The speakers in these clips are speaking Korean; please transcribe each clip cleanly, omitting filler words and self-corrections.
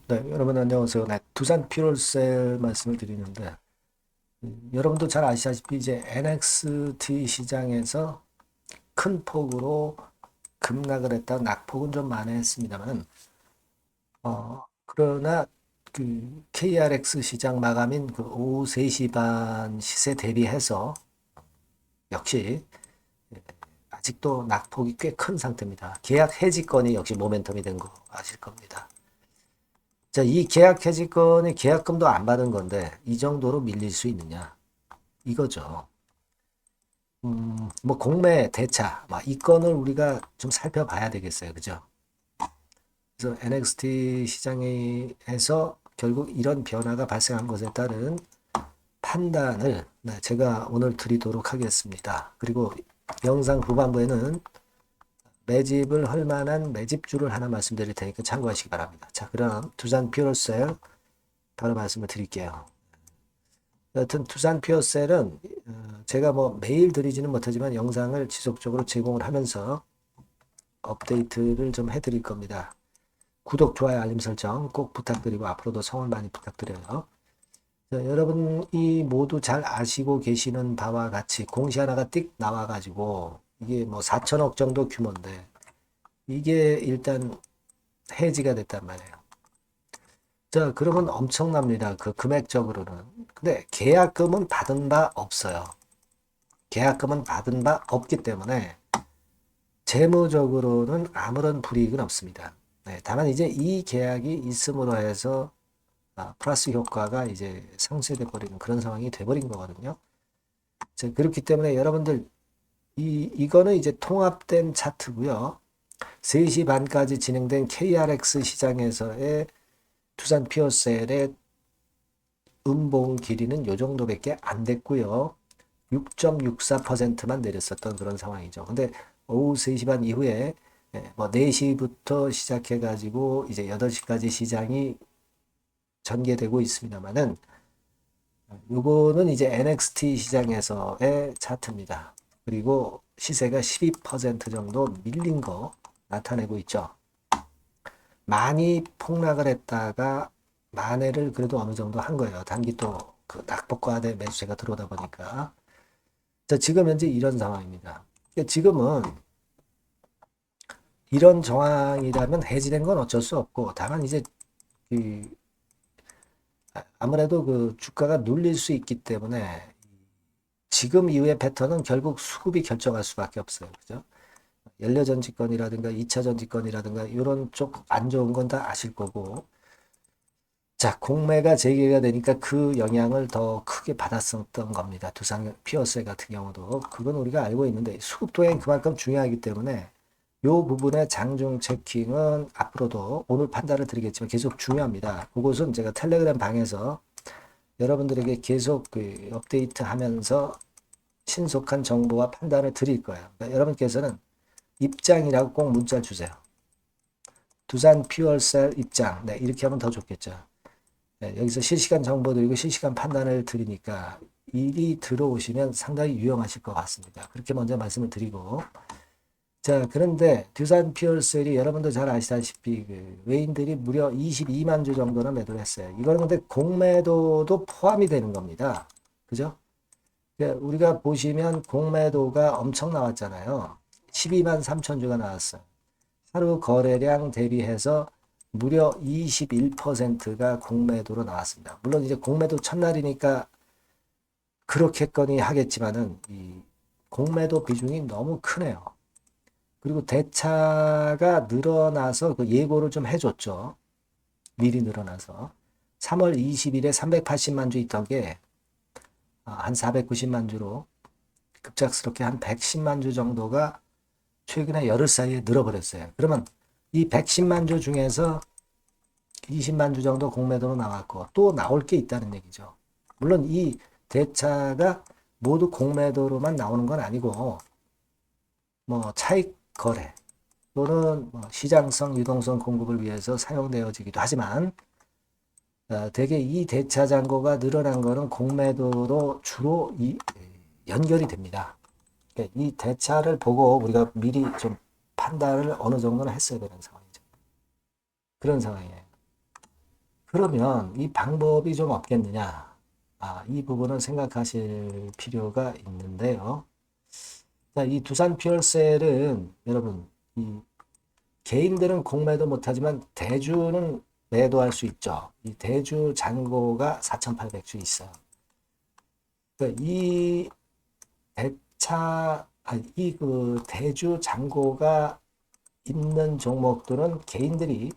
네, 여러분 안녕하세요. 네, 두산 퓨얼셀 말씀을 드리는데 여러분도 잘 아시다시피 이제 NXT 시장에서 큰 폭으로 급락을 했다. 낙폭은 좀 만회했습니다만 그러나 그 KRX 시장 마감인 그 오후 3시 반 시세 대비해서 역시 아직도 낙폭이 꽤 큰 상태입니다. 계약 해지권이 역시 모멘텀이 된 거 아실 겁니다. 자, 이 계약 해지권의 계약금도 안 받은 건데 이 정도로 밀릴 수 있느냐 이거죠. 뭐 공매 대차 이 건을 우리가 좀 살펴봐야 되겠어요, 그죠? 그래서 NXT 시장에서 결국 이런 변화가 발생한 것에 따른 판단을 제가 오늘 드리도록 하겠습니다. 그리고 영상 후반부에는 매집을 할 만한 매집주를 하나 말씀드릴 테니까 참고하시기 바랍니다. 자, 그럼 두산 퓨어셀 바로 말씀을 드릴게요. 여튼 두산 퓨어셀은 제가 뭐 매일 드리지는 못하지만 영상을 지속적으로 제공을 하면서 업데이트를 좀 해드릴 겁니다. 구독, 좋아요, 알림 설정 꼭 부탁드리고 앞으로도 성원 많이 부탁드려요. 자, 여러분이 모두 잘 아시고 계시는 바와 같이 공시 하나가 띡 나와가지고 이게 뭐 4천억 정도 규모인데 이게 일단 해지가 됐단 말이에요. 자, 그러면 엄청납니다. 그 금액적으로는. 근데 계약금은 받은 바 없어요. 계약금은 받은 바 없기 때문에 재무적으로는 아무런 불이익은 없습니다. 네, 다만 이제 이 계약이 있음으로 해서 플러스 효과가 이제 상쇄돼 버리는 그런 상황이 돼 버린 거거든요. 자, 그렇기 때문에 여러분들 이거는 이제 통합된 차트고요. 3시 반까지 진행된 KRX 시장에서의 두산 피어셀의 음봉 길이는 요 정도밖에 안 됐고요. 6.64%만 내렸었던 그런 상황이죠. 근데 오후 3시 반 이후에 뭐 4시부터 시작해가지고 이제 8시까지 시장이 전개되고 있습니다만은 요거는 이제 NXT 시장에서의 차트입니다. 그리고 시세가 12% 정도 밀린 거 나타내고 있죠. 많이 폭락을 했다가 만회를 그래도 어느 정도 한 거예요. 단기 또 그 낙폭과대 매수세가 들어오다 보니까. 자, 지금 현재 이런 상황입니다. 그러니까 지금은 이런 정황이라면 해지된 건 어쩔 수 없고, 다만 이제 그 아무래도 그 주가가 눌릴 수 있기 때문에 지금 이후의 패턴은 결국 수급이 결정할 수밖에 없어요. 그죠? 연료전지권이라든가 2차 전지권이라든가 이런 쪽 안 좋은 건 다 아실 거고, 자, 공매가 재개가 되니까 그 영향을 더 크게 받았었던 겁니다. 두산 피어스 같은 경우도. 그건 우리가 알고 있는데 수급 도행이 그만큼 중요하기 때문에 이 부분의 장중 체킹은 앞으로도 오늘 판단을 드리겠지만 계속 중요합니다. 그것은 제가 텔레그램 방에서 여러분들에게 계속 그 업데이트 하면서 신속한 정보와 판단을 드릴 거예요. 그러니까 여러분께서는 입장이라고 꼭 문자 주세요. 두산 퓨얼셀 입장. 네, 이렇게 하면 더 좋겠죠. 네, 여기서 실시간 정보 드리고 실시간 판단을 드리니까 일이 들어오시면 상당히 유용하실 것 같습니다. 그렇게 먼저 말씀을 드리고 자, 그런데 두산 퓨얼셀이 여러분도 잘 아시다시피 그 외인들이 무려 22만 주 정도는 매도를 했어요. 이거는 근데 공매도도 포함이 되는 겁니다. 그죠? 그러니까 우리가 보시면 공매도가 엄청 나왔잖아요. 12만 3천 주가 나왔어요. 하루 거래량 대비해서 무려 21%가 공매도로 나왔습니다. 물론 이제 공매도 첫날이니까 그렇겠거니 하겠지만은 이 공매도 비중이 너무 크네요. 그리고 대차가 늘어나서 그 예고를 좀 해줬죠. 미리 늘어나서. 3월 20일에 380만 주 있던 게 한 490만 주로 급작스럽게 한 110만 주 정도가 최근에 열흘 사이에 늘어버렸어요. 그러면 이 110만 주 중에서 20만 주 정도 공매도로 나왔고 또 나올 게 있다는 얘기죠. 물론 이 대차가 모두 공매도로만 나오는 건 아니고 뭐 차익 거래 또는 뭐 시장성 유동성 공급을 위해서 사용되어지기도 하지만 대개 이 대차 잔고가 늘어난 거는 공매도로 주로 연결이 됩니다. 그러니까 이 대차를 보고 우리가 미리 좀 판단을 어느 정도는 했어야 되는 상황이죠. 그런 상황이에요. 그러면 이 방법이 좀 없겠느냐? 이 부분은 생각하실 필요가 있는데요. 자, 이 두산퓨얼셀은 여러분, 이 개인들은 공매도 못하지만 대주는 매도할 수 있죠. 이 대주 잔고가 4,800주 있어요. 그러니까 이 그 대주 잔고가 있는 종목들은 개인들이,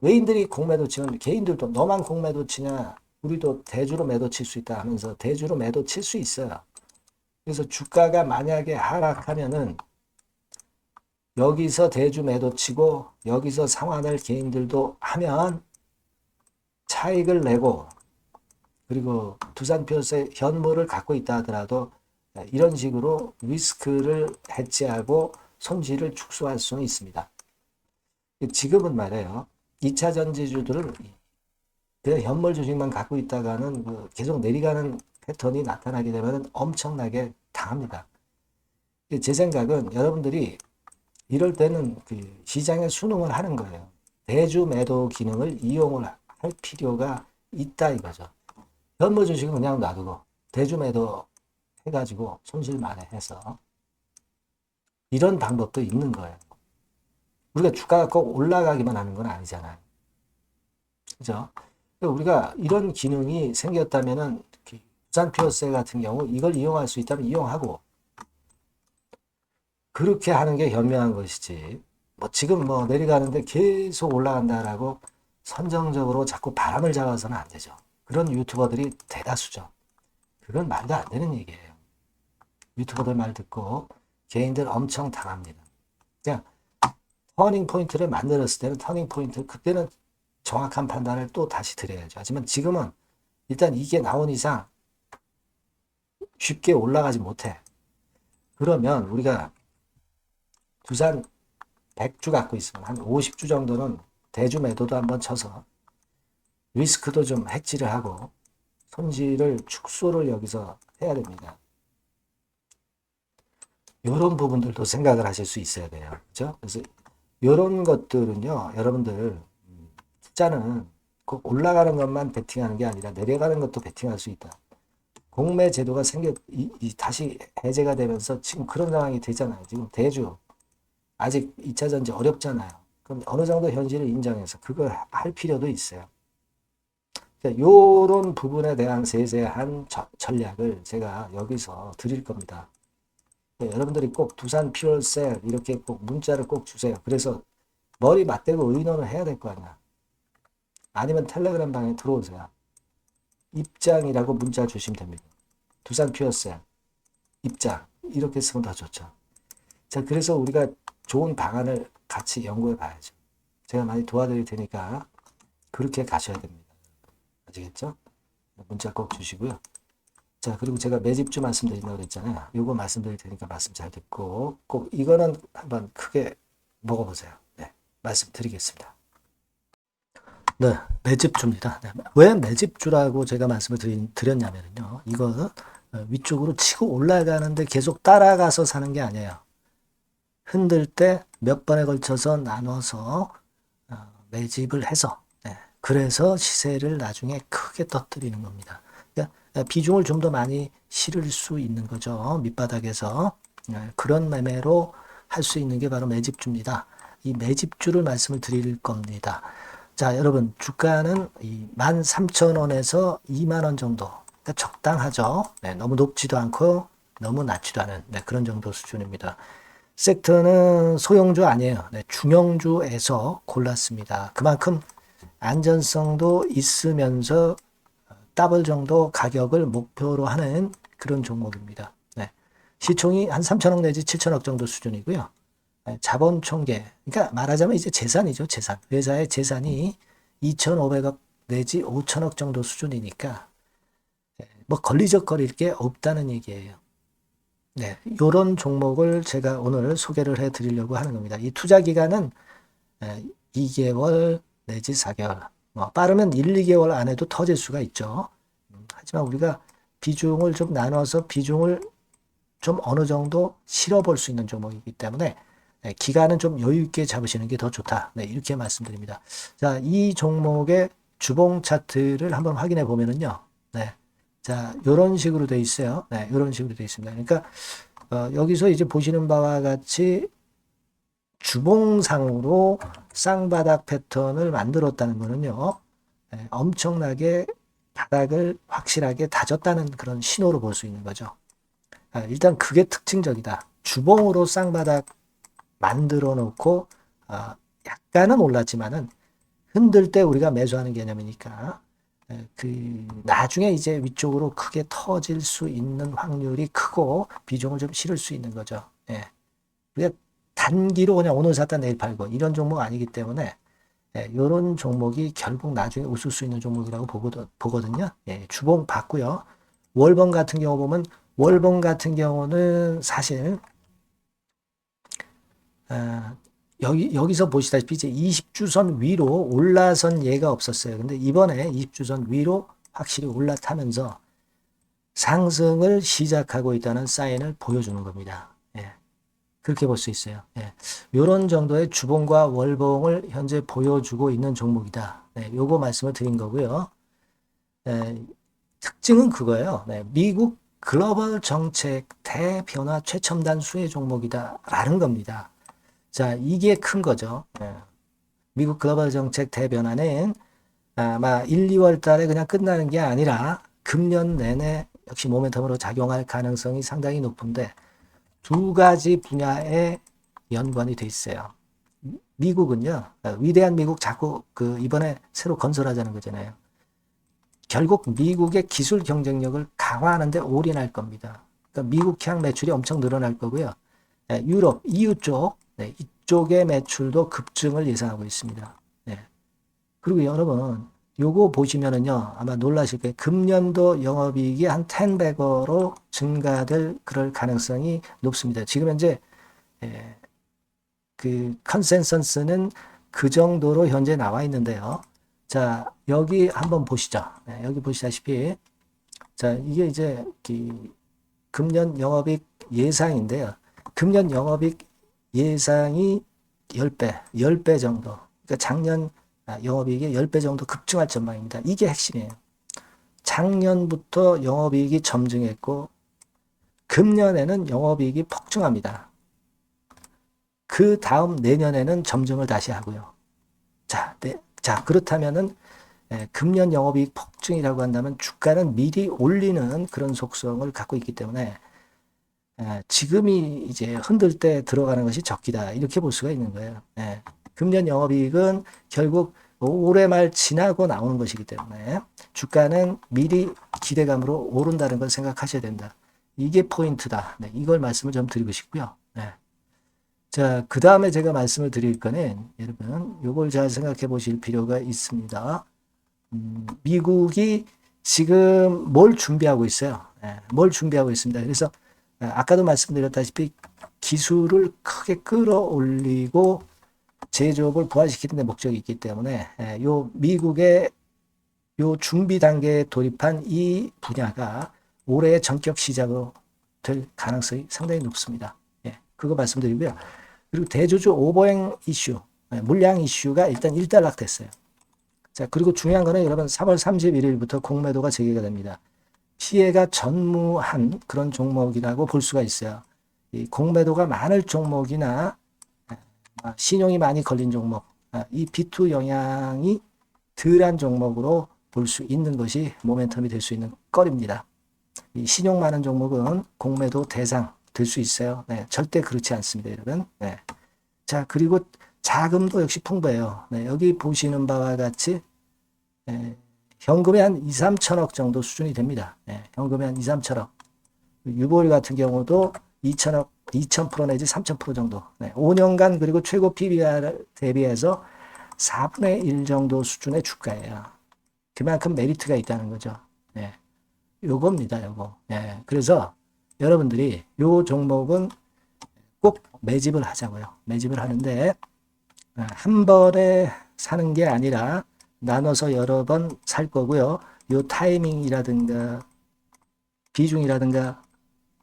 외인들이 공매도 치면 개인들도 너만 공매도 치냐, 우리도 대주로 매도 칠 수 있다 하면서 대주로 매도 칠 수 있어요. 그래서 주가가 만약에 하락하면은 여기서 대주 매도 치고 여기서 상환을 개인들도 하면 차익을 내고, 그리고 두산표세 현물을 갖고 있다 하더라도 이런 식으로 리스크를 해치하고 손실을 축소할 수는 있습니다. 지금은 말이에요. 2차 전지주들은 그냥 현물 주식만 갖고 있다가는 계속 내려가는 패턴이 나타나게 되면 엄청나게 당합니다. 제 생각은 여러분들이 이럴 때는 그 시장에 순응을 하는 거예요. 대주 매도 기능을 이용을 할 필요가 있다 이거죠. 현물 주식은 그냥 놔두고 대주 매도 해가지고 손실 만회해서 이런 방법도 있는 거예요. 우리가 주가가 꼭 올라가기만 하는 건 아니잖아요. 그죠? 우리가 이런 기능이 생겼다면은 두산퓨어세 같은 경우 이걸 이용할 수 있다면 이용하고 그렇게 하는 게 현명한 것이지. 지금 내려가는데 계속 올라간다라고 선정적으로 자꾸 바람을 잡아서는 안 되죠. 그런 유튜버들이 대다수죠. 그건 말도 안 되는 얘기예요. 유튜버들 말 듣고 개인들 엄청 당합니다. 그냥 터닝 포인트를 만들었을 때는 터닝 포인트 그때는 정확한 판단을 또 다시 드려야죠. 하지만 지금은 일단 이게 나온 이상 쉽게 올라가지 못해. 그러면 우리가 두산 100주 갖고 있으면 한 50주 정도는 대주 매도도 한번 쳐서 리스크도 좀 해지를 하고 손실을 축소를 여기서 해야 됩니다. 이런 부분들도 생각을 하실 수 있어야 돼요. 그렇죠? 그래서 이런 것들은요, 여러분들 투자는 꼭 올라가는 것만 베팅하는 게 아니라 내려가는 것도 베팅할 수 있다. 공매 제도가 다시 해제가 되면서 지금 그런 상황이 되잖아요. 지금 대주 아직 2차 전지 어렵잖아요. 그럼 어느 정도 현실을 인정해서 그걸 할 필요도 있어요. 이런 부분에 대한 세세한 전략을 제가 여기서 드릴 겁니다. 여러분들이 꼭 두산퓨얼셀 이렇게 꼭 문자를 꼭 주세요. 그래서 머리 맞대고 의논을 해야 될 거 아니야. 아니면 텔레그램 방에 들어오세요. 입장이라고 문자 주시면 됩니다. 두산퓨어셀 입장 이렇게 쓰면 더 좋죠. 자, 그래서 우리가 좋은 방안을 같이 연구해 봐야죠. 제가 많이 도와드릴 테니까 그렇게 가셔야 됩니다. 아시겠죠? 문자 꼭 주시고요. 자, 그리고 제가 매집주 말씀드린다고 그랬잖아요. 요거 말씀드릴 테니까 말씀 잘 듣고 꼭 이거는 한번 크게 먹어보세요. 네, 말씀드리겠습니다. 네, 매집주입니다. 네, 왜 매집주라고 제가 말씀을 드렸냐면요. 이거는 위쪽으로 치고 올라가는데 계속 따라가서 사는 게 아니에요. 흔들 때 몇 번에 걸쳐서 나눠서 매집을 해서 그래서 시세를 나중에 크게 터뜨리는 겁니다. 그러니까 비중을 좀 더 많이 실을 수 있는 거죠. 밑바닥에서 그런 매매로 할 수 있는 게 바로 매집주입니다. 이 매집주를 말씀을 드릴 겁니다. 자, 여러분 주가는 13,000원에서 20,000원 정도 그러니까 적당하죠. 네, 너무 높지도 않고 너무 낮지도 않은 그런 정도 수준입니다. 섹터는 소형주 아니에요. 네, 중형주에서 골랐습니다. 그만큼 안전성도 있으면서 더블 정도 가격을 목표로 하는 그런 종목입니다. 네, 시총이 한 3천억 내지 7천억 정도 수준이고요. 자본 총계, 그러니까 말하자면 이제 재산이죠, 재산. 회사의 재산이 2,500억 내지 5천억 정도 수준이니까 걸리적거릴 게 없다는 얘기예요. 네, 요런 종목을 제가 오늘 소개를 해 드리려고 하는 겁니다. 이 투자 기간은 2개월 내지 4개월, 빠르면 1, 2개월 안에도 터질 수가 있죠. 하지만 우리가 비중을 좀 나눠서 비중을 좀 어느 정도 실어볼 수 있는 종목이기 때문에 기간은 좀 여유 있게 잡으시는 게 더 좋다. 네, 이렇게 말씀드립니다. 자, 이 종목의 주봉 차트를 한번 확인해 보면은요. 네. 자, 요런 식으로 돼 있어요. 네, 요런 식으로 돼 있습니다. 그러니까 여기서 이제 보시는 바와 같이 주봉상으로 쌍바닥 패턴을 만들었다는 거는요. 네, 엄청나게 바닥을 확실하게 다졌다는 그런 신호로 볼 수 있는 거죠. 일단 그게 특징적이다. 주봉으로 쌍바닥 만들어 놓고 약간은 올랐지만은 흔들 때 우리가 매수하는 개념이니까 그 나중에 이제 위쪽으로 크게 터질 수 있는 확률이 크고 비중을 좀 실을 수 있는 거죠. 예. 우리가 단기로 그냥 오늘 샀다 내일 팔고 이런 종목 아니기 때문에 이런 종목이 결국 나중에 웃을 수 있는 종목이라고 보거든요. 예, 주봉 봤고요. 월봉 같은 경우 보면 월봉 같은 경우는 사실 여기서 보시다시피 이제 20주선 위로 올라선 예가 없었어요. 근데 이번에 20주선 위로 확실히 올라타면서 상승을 시작하고 있다는 사인을 보여주는 겁니다. 예. 그렇게 볼 수 있어요. 예. 이런 정도의 주봉과 월봉을 현재 보여주고 있는 종목이다. 네, 요거 말씀을 드린 거고요. 특징은 그거예요. 네, 미국 글로벌 정책 대변화 최첨단 수혜 종목이다라는 겁니다. 자, 이게 큰 거죠. 미국 글로벌 정책 대변화는 아마 1, 2월 달에 그냥 끝나는 게 아니라 금년 내내 역시 모멘텀으로 작용할 가능성이 상당히 높은데 두 가지 분야에 연관이 돼 있어요. 미국은요, 위대한 미국 자꾸 이번에 새로 건설하자는 거잖아요. 결국 미국의 기술 경쟁력을 강화하는데 올인할 겁니다. 그러니까 미국향 매출이 엄청 늘어날 거고요. 유럽, EU 쪽, 이쪽의 매출도 급증을 예상하고 있습니다. 그리고 여러분, 요거 보시면은요, 아마 놀라실 거예요. 금년도 영업이익이 한 10배로 증가될 그럴 가능성이 높습니다. 지금 현재 그 컨센서스는 그 정도로 현재 나와 있는데요. 자, 여기 한번 보시죠. 여기 보시다시피, 자, 이게 이제 금년 영업이익 예상인데요. 금년 영업이익 예상이 10배 정도. 그러니까 작년 영업이익이 10배 정도 급증할 전망입니다. 이게 핵심이에요. 작년부터 영업이익이 점증했고, 금년에는 영업이익이 폭증합니다. 그 다음 내년에는 점증을 다시 하고요. 자, 그렇다면은 금년 영업이익 폭증이라고 한다면 주가는 미리 올리는 그런 속성을 갖고 있기 때문에 지금이 이제 흔들 때 들어가는 것이 적기다. 이렇게 볼 수가 있는 거예요. 금년 영업이익은 결국 올해 말 지나고 나오는 것이기 때문에 주가는 미리 기대감으로 오른다는 걸 생각하셔야 된다. 이게 포인트다. 이걸 말씀을 좀 드리고 싶고요. 자, 그 다음에 제가 말씀을 드릴 거는 여러분 요걸 잘 생각해 보실 필요가 있습니다. 미국이 지금 뭘 준비하고 있어요. 뭘 준비하고 있습니다. 그래서 아까도 말씀드렸다시피 기술을 크게 끌어올리고 제조업을 부활시키는 데 목적이 있기 때문에 요 미국의 요 준비 단계에 돌입한 이 분야가 올해의 전격 시작으로 될 가능성이 상당히 높습니다. 그거 말씀드리고요. 그리고 대주주 오버행 이슈, 물량 이슈가 일단 일단락됐어요. 자, 그리고 중요한 거는 여러분 3월 31일부터 공매도가 재개가 됩니다. 피해가 전무한 그런 종목이라고 볼 수가 있어요. 이 공매도가 많을 종목이나 신용이 많이 걸린 종목, 이 B2 영향이 덜한 종목으로 볼 수 있는 것이 모멘텀이 될 수 있는 거리입니다. 이 신용 많은 종목은 공매도 대상 될 수 있어요. 절대 그렇지 않습니다, 여러분. 자, 그리고 자금도 역시 풍부해요. 여기 보시는 바와 같이 현금이 한 2, 3천억 정도 수준이 됩니다. 현금이 한 2, 3천억. 유보율 같은 경우도 2천억, 2,000% 내지 3,000% 정도. 5년간 그리고 최고 PBR 대비해서 4분의 1 정도 수준의 주가예요. 그만큼 메리트가 있다는 거죠. 요겁니다, 요거. 그래서 여러분들이 요 종목은 꼭 매집을 하자고요. 매집을 하는데 한 번에 사는 게 아니라 나눠서 여러 번 살 거고요. 요 타이밍이라든가 비중이라든가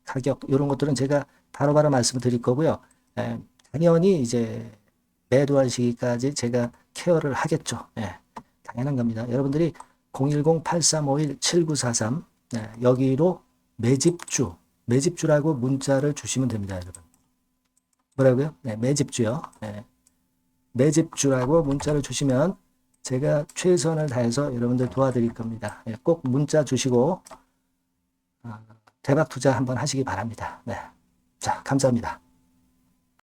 가격 이런 것들은 제가 바로바로 말씀을 드릴 거고요. 당연히 이제 매도할 시기까지 제가 케어를 하겠죠. 당연한 겁니다. 여러분들이 010-8351-7943 네, 여기로 매집주라고 문자를 주시면 됩니다, 여러분. 뭐라고요? 네, 매집주요. 네, 매집주라고 문자를 주시면 제가 최선을 다해서 여러분들 도와드릴 겁니다. 네, 꼭 문자 주시고 대박 투자 한번 하시기 바랍니다. 네, 자, 감사합니다.